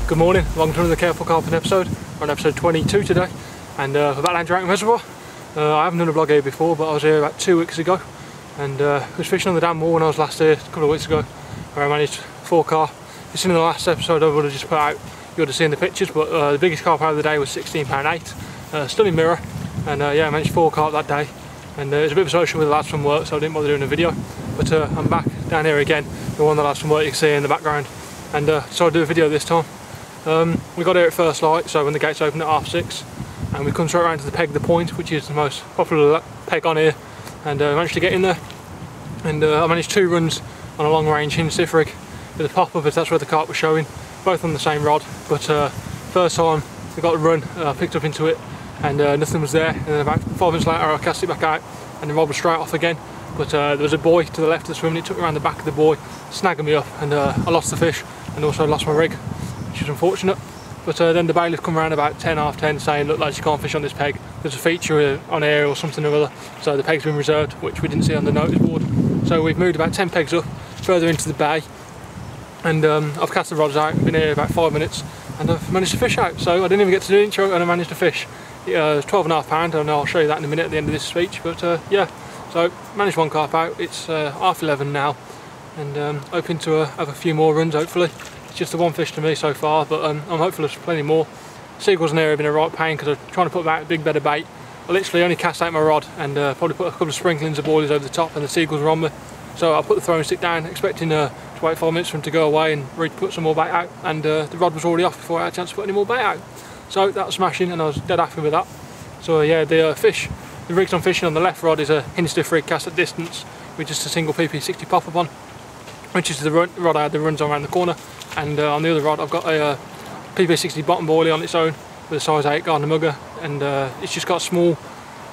Good morning, welcome to another Careful Carping episode. We're on episode 22 today, and we're back down Drayton Reservoir. I haven't done a vlog here before, but I was here about 2 weeks ago, and was fishing on the dam more when I was last here a couple of weeks ago, where I managed 4 carp. You've seen in the last episode I would have just put out, you would have seen the pictures, but the biggest carp out of the day was £16.8, stunning mirror, and yeah, I managed 4 carp that day, and it was a bit of a social with the lads from work, so I didn't bother doing a video, but I'm back down here again, the one of the lads from work you can see in the background, and so I'll do a video this time. We got here at first light, so when the gates opened at 6:30, and we come straight around to the peg, the point, which is the most popular peg on here, and managed to get in there, and I managed 2 runs on a long range hinge stiff rig with a pop-up, as that's where the carp was showing, both on the same rod, but first time we got the run, I picked up into it, and nothing was there, and then about 5 minutes later I cast it back out, and the rod was straight off again, but there was a buoy to the left of the swim, and it took me around the back of the buoy, snagging me up, and I lost the fish, and also lost my rig, which is unfortunate. But then the bailiff come around about 10, half 10, saying, look lads, you can't fish on this peg, there's a feature on here or something or other, so the peg's been reserved, which we didn't see on the notice board. So we've moved about 10 pegs up, further into the bay, and I've cast the rods out, been here about 5 minutes, and I've managed to fish out, so I didn't even get to do the intro, and I managed to fish. It was 12.5 pound, and I'll show you that in a minute at the end of this speech, but yeah, so managed 1 carp out. It's 11:30 now, and hoping to have a few more runs hopefully. It's just the one fish to me so far, but I'm hopeful there's plenty more. Seagulls in there have been a right pain because I'm trying to put out a big bed of bait. I literally only cast out my rod and probably put a couple of sprinklings of boilies over the top, and the seagulls were on me. So I put the throwing stick down, expecting to wait 5 minutes for them to go away and put some more bait out, and the rod was already off before I had a chance to put any more bait out. So that was smashing, and I was dead happy with that. So yeah, the rigs I'm fishing on the left rod is a hinge stiff rig cast at distance with just a single PP60 pop-up on, which is the rod I had that runs around the corner, and on the other rod I've got a PP60 bottom boilie on its own with a size 8 Gardner mugger, and it's just got a small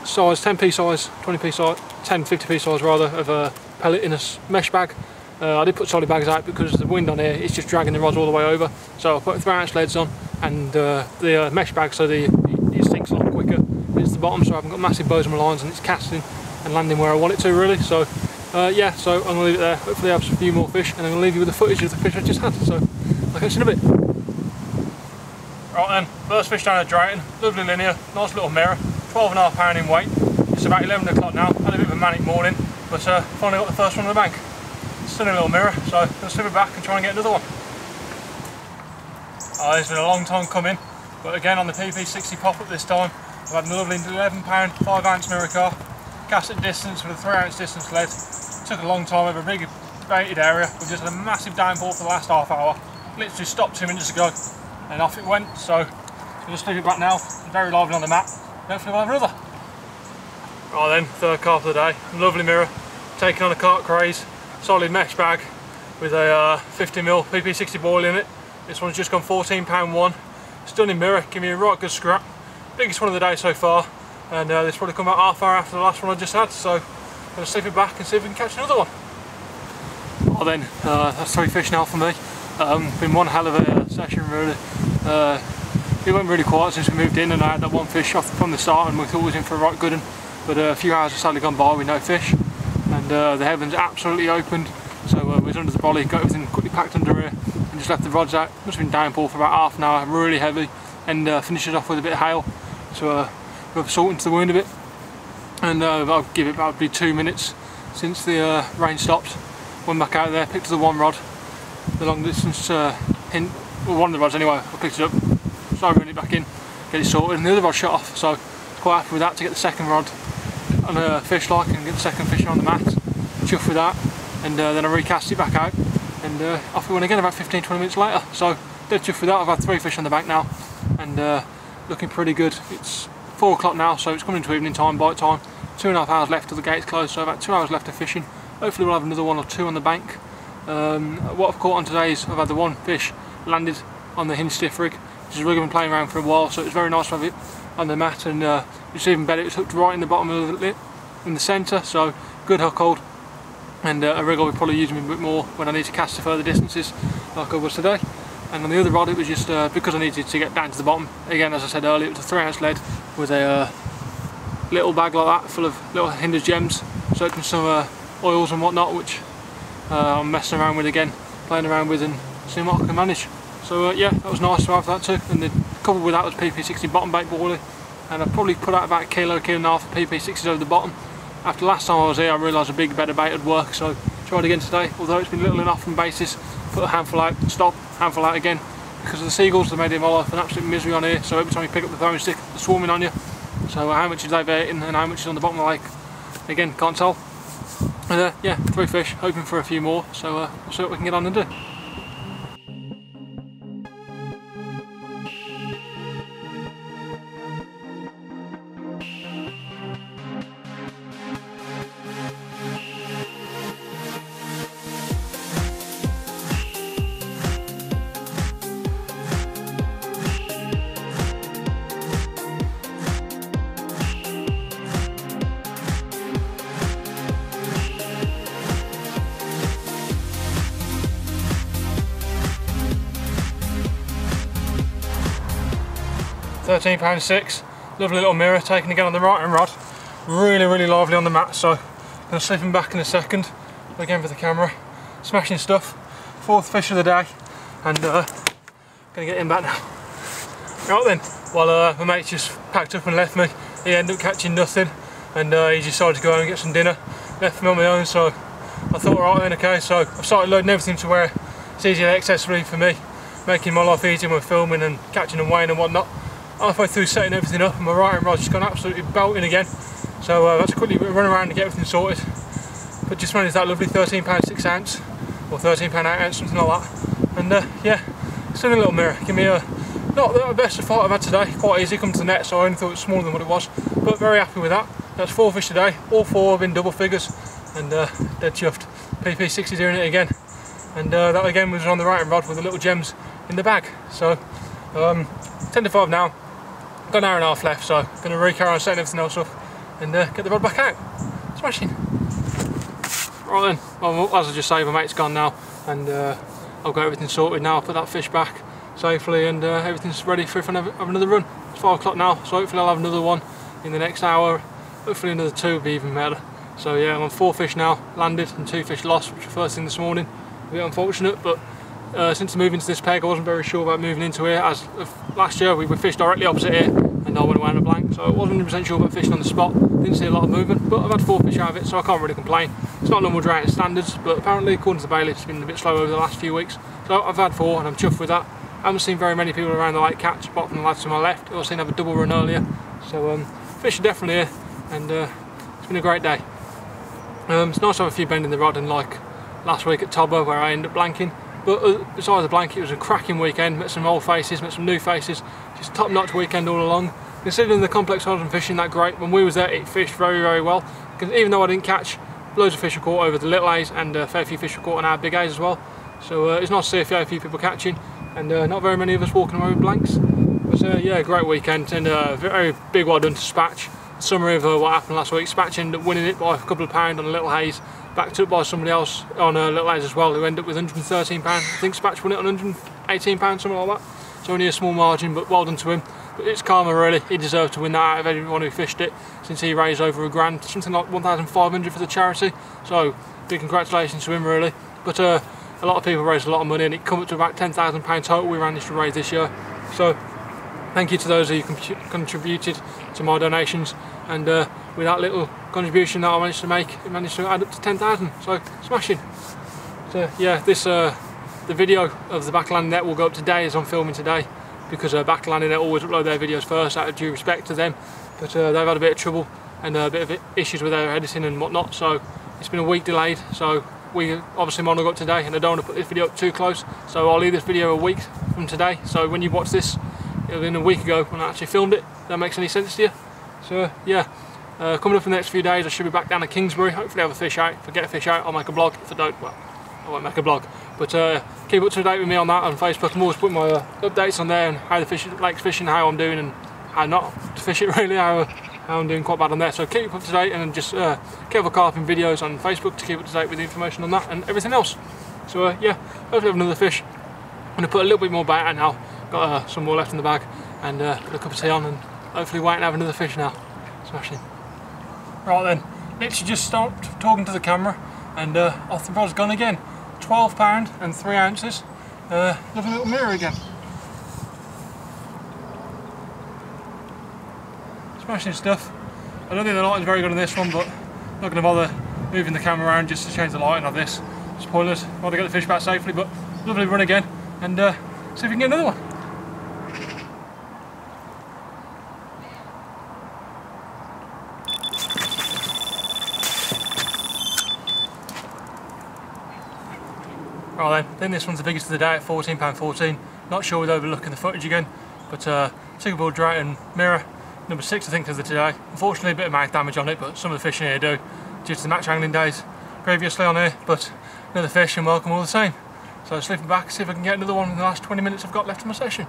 size, 10p size, 20p size, 50p size rather, of a pellet in a mesh bag. I did put solid bags out because the wind on here is just dragging the rods all the way over, so I put 3-ounce leads on, and the mesh bag, so it sinks a lot quicker. It's the bottom, so I haven't got massive bows on my lines, and it's casting and landing where I want it to really. So yeah, so I'm going to leave it there, hopefully have a few more fish, and I'm going to leave you with the footage of the fish I just had, so I'll catch you in a bit. Right then, first fish down at Drayton, lovely linear, nice little mirror, 12.5 pound in weight. It's about 11 o'clock now, had a bit of a manic morning, but finally got the first one on the bank. Stunning little mirror, so I'm going to slip it back and try and get another one. Oh, it's been a long time coming, but again on the PP60 pop-up this time, I've had a lovely 11 pound 5-ounce mirror carp, cast at distance with a 3-ounce distance lead. Took a long time over a big baited area. We've just had a massive downpour for the last half hour. Literally stopped 2 minutes ago and off it went, so we'll just leave it back now. Very lively on the mat. Hopefully we'll have another. Right then, third carp of the day. Lovely mirror, taking on a carp craze, solid mesh bag with a 50mm PP60 boil in it. This one's just gone £14.1. Stunning mirror, give me a right good scrap. Biggest one of the day so far, and this probably come about half hour after the last one I just had, so I'm going to slip it back and see if we can catch another one. Well then, that's 3 fish now for me. Been one hell of a session really. It went really quiet since we moved in, and I had that one fish off from the start, and we thought we was in for a right good one, but a few hours have sadly gone by with no fish, and the heavens absolutely opened, so we was under the brolly, got everything quickly packed under here, and just left the rods out. Must have been downpour for about half an hour, really heavy, and finished it off with a bit of hail, so rub salt into the wound a bit, and I'll give it about 2 minutes since the rain stopped. Went back out there, picked up the one rod, the long distance hint, well, one of the rods anyway. I picked it up, started running it back in, get it sorted, and the other rod shut off, so quite happy with that to get the second rod on a fish like and get the second fish on the mat. Chuffed with that, and then I recast it back out, and off we went again about 15-20 minutes later, so dead chuffed with that. I've had 3 fish on the bank now, and looking pretty good. It's 4 o'clock now, so it's coming into evening time, bite time. 2.5 hours left till the gate's closed, so about 2 hours left of fishing. Hopefully we'll have another 1 or 2 on the bank. What I've caught on today is I've had the one fish landed on the hinge stiff rig, which is a rig I've been playing around for a while, so it's very nice to have it on the mat, and it's even better, it's hooked right in the bottom of the lip in the centre, so good hook hold, and a rig I'll be probably using a bit more when I need to cast to further distances like I was today. And on the other rod it was just because I needed to get down to the bottom. Again, as I said earlier, it was a 3-ounce lead with a little bag like that full of little hindered gems, soaked in some oils and whatnot, which I'm messing around with again, playing around with and seeing what I can manage. So yeah, that was nice to have that too. And then coupled with that was PP60 bottom bait boiling, and I probably put out about a kilo and a half of PP60s over the bottom. After last time I was here, I realised a big better bait would work, so tried again today. Although it's been little enough from basis, put a handful out, stop, handful out again. Because of the seagulls, they made my life an absolute misery on here. So every time you pick up the throwing stick, they're swarming on you. So how much is they eating and how much is on the bottom of the lake, again, can't tell. And yeah, 3 fish, hoping for a few more. So we'll see what we can get on and do. £13.6, lovely little mirror taken again on the right hand rod, really lively on the mat, so I'm going to slip him back in a second, again for the camera, smashing stuff, 4th fish of the day, and going to get him back now. Right then, well my mate just packed up and left me, he ended up catching nothing, and he decided to go home and get some dinner, left me on my own, so I thought right then, okay, so I've started loading everything to where it's easier accessibility for me, making my life easier when filming and catching and weighing and whatnot. Halfway through setting everything up and my right hand rod's just gone absolutely belting again, so I had to quickly run around and get everything sorted, but just managed that lovely £13.6 ounce or £13.8 ounce, something like that. And yeah, still a little mirror, give me a not the best of fight I've had today, quite easy come to the net, so I only thought it was smaller than what it was, but very happy with that. That's 4 fish today, all 4 have been double figures, and dead chuffed. PP60 doing it again, and that again was on the right hand rod with the little gems in the bag. So 10 to 5 now. Got an hour and a half left, so I'm going to re-carry on setting everything else up and get the rod back out. Smashing. Right then, well, as I just say, my mate's gone now, and I've got everything sorted now. I'll put that fish back safely, and everything's ready for have another run. It's 5 o'clock now, so hopefully I'll have another one in the next hour. Hopefully another 2 will be even better. So yeah, I'm on 4 fish now, landed, and 2 fish lost, which was first thing this morning. A bit unfortunate, but since moving to this peg, I wasn't very sure about moving into here, as last year we were fished directly opposite here and I went away on a blank, so I wasn't 100% sure about fishing on the spot. Didn't see a lot of movement, but I've had 4 fish out of it, so I can't really complain. It's not normal Drayton standards, but apparently according to the bailiff it's been a bit slow over the last few weeks, so I've had 4 and I'm chuffed with that. I haven't seen very many people around the lake catch, apart from the lads to my left who I've seen have a double run earlier, so fish are definitely here, and it's been a great day. It's nice to have a few bend in the rod, and like last week at Tobber where I ended up blanking. But besides the blanket, it was a cracking weekend. Met some old faces, met some new faces. Just top-notch weekend all along. Considering the complex I wasn't fishing that great, when we was there it fished very well. Because even though I didn't catch, loads of fish were caught over the little A's, and a fair few fish were caught on our big A's as well. So it's nice to see a fair few people catching, and not very many of us walking away with blanks. But yeah, great weekend, and very big well done to Spatch. Summary of what happened last week: Spatch ended up winning it by a couple of pounds on a little haze, backed up by somebody else on a little haze as well, who ended up with £113. I think Spatch won it on £118, something like that. So only a small margin, but well done to him. But it's karma really, he deserved to win that out of everyone who fished it, since he raised over £1,000, something like 1,500 for the charity. So big congratulations to him really. But a lot of people raised a lot of money, and it come up to about £10,000 total we managed to raise this year. So thank you to those who contributed to my donations, and with that little contribution that I managed to make, it managed to add up to 10,000, so smashing. So yeah, this the video of the Backlanding Net will go up today as I'm filming today, because Backlanding Net always upload their videos first out of due respect to them, but they've had a bit of trouble and a bit of issues with their editing and whatnot, so it's been a week delayed. So we obviously mine will go up today, and I don't want to put this video up too close, so I'll leave this video a week from today. So when you watch this, it'll been a week ago when I actually filmed it. If that makes any sense to you. So yeah, coming up in the next few days I should be back down to Kingsbury, hopefully have a fish out. If I get a fish out I'll make a blog, if I don't, well, I won't make a blog. But keep up to date with me on that on Facebook. I'm always putting my updates on there, and how the lake's fishing, how I'm doing, and how not to fish it really, how I'm doing quite bad on there. So keep up to date, and just CarefulCarping videos on Facebook to keep up to date with the information on that and everything else. So yeah, hopefully have another fish. I'm going to put a little bit more bait out now, got some more left in the bag, and put a cup of tea on, and hopefully wait and have another fish now. Smashing. Right then, literally just stopped talking to the camera, and I think I was gone again. £12 and 3 ounces. Lovely little mirror again. Smashing stuff. I don't think the lighting's very good on this one, but I'm not going to bother moving the camera around just to change the lighting of this. It's pointless. I'd rather get the fish back safely, but lovely run again, and see if we can get another one. Right then, I think this one's the biggest of the day at £14.14. Not sure with overlooking the footage again, but Singapore Drayton mirror, number 6 I think of the today. Unfortunately a bit of mouth damage on it, but some of the fish in here do, due to the match angling days previously on here, but another fish and welcome all the same. So slipping back, see if I can get another one in the last 20 minutes I've got left in my session.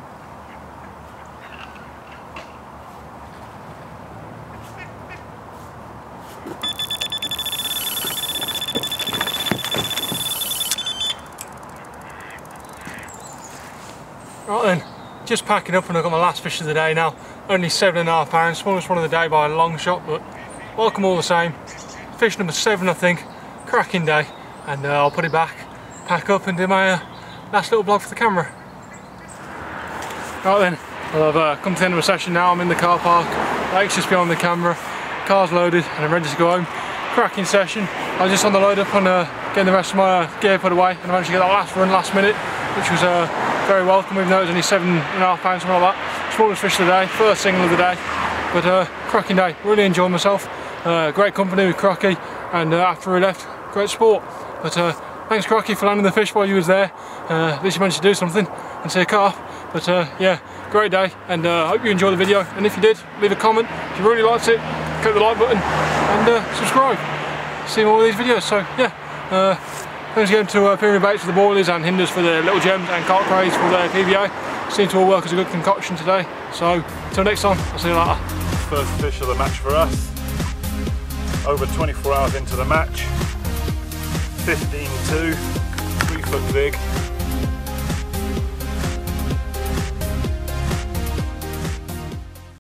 Right then, just packing up and I've got my last fish of the day now. Only 7.5 pounds, smallest one of the day by a long shot, but welcome all the same. Fish number 7 I think, cracking day, and I'll put it back, pack up and do my last little vlog for the camera. Right then, well, I've come to the end of my session now. I'm in the car park, Lake's just behind the camera, car's loaded and I'm ready to go home. Cracking session. I was just on the load up on getting the rest of my gear put away, and I managed to get that last run last minute, which was very welcome, even though it was only 7.5 pounds, something like that. Smallest fish of the day, first single of the day, but cracking day, really enjoyed myself. Great company with Crocky, and after we left, great sport. But thanks Crocky for landing the fish while you was there. At least you managed to do something and see a carp. But yeah, great day, and I hope you enjoyed the video, and if you did, leave a comment. If you really liked it, click the like button and subscribe. See more of these videos. So yeah, thanks again to Pyramid Baits for the boilies and Hinders for the little gems, and Carp Craze for their PVA. Seemed to all work as a good concoction today. So until next time, I'll see you later. First fish of the match for us. Over 24 hours into the match. 15-2, 3 foot jig.